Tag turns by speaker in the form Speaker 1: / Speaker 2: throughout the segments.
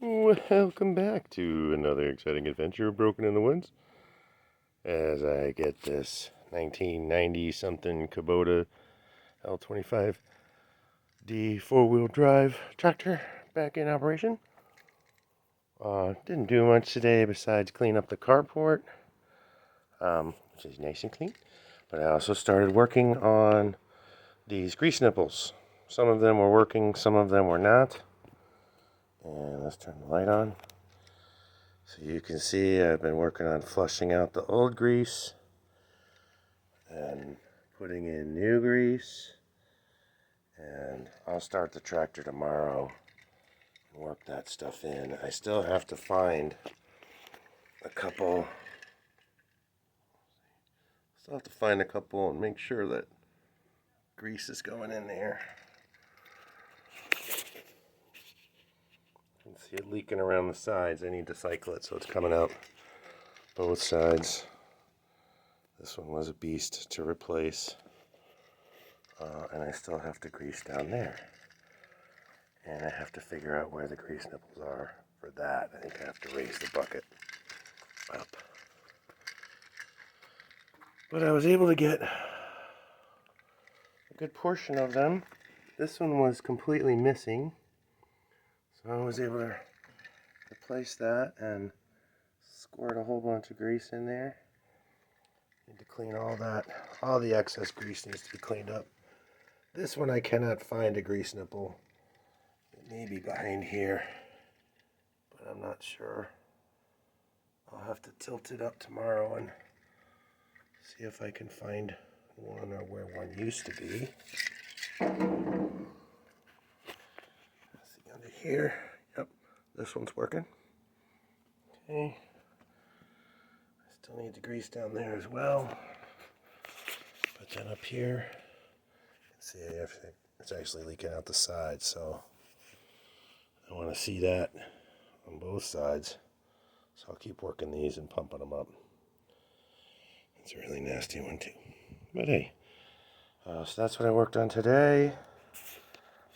Speaker 1: Welcome back to another exciting adventure of Broken in the Woods. As I get this 1990 something Kubota L2500D four-wheel drive tractor back in operation. Didn't do much today besides clean up the carport, which is nice and clean. But I also started working on these grease nipples. Some of them were working, some of them were not. And let's turn the light on. So you can see I've been working on flushing out the old grease and putting in new grease. And I'll start the tractor tomorrow and work that stuff in. I still have to find a couple. And make sure that grease is going in there. You can see it leaking around the sides. I need to cycle it so it's coming out both sides. This one was a beast to replace. And I still have to grease down there. And I have to figure out where the grease nipples are for that. I think I have to raise the bucket up. But I was able to get a good portion of them. This one was completely missing. So I was able to replace that and squirt a whole bunch of grease in there. Need to clean all that. All the excess grease needs to be cleaned up. This one I cannot find a grease nipple. It may be behind here, but I'm not sure. I'll have to tilt it up tomorrow and see if I can find one or where one used to be. Let's see under here. Yep, this one's working. Okay. I still need the grease down there as well. But then up here, you can see it's actually leaking out the sides, so I want to see that on both sides. So I'll keep working these and pumping them up. It's a really nasty one too. But hey, so that's what I worked on today.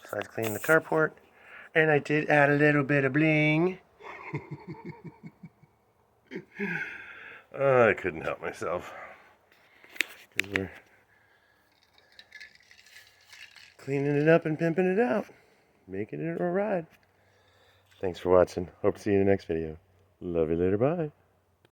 Speaker 1: Besides cleaning the carport. And I did add a little bit of bling. I couldn't help myself. Because we're cleaning it up and pimping it out. Making it a ride. Thanks for watching. Hope to see you in the next video. Love you later. Bye.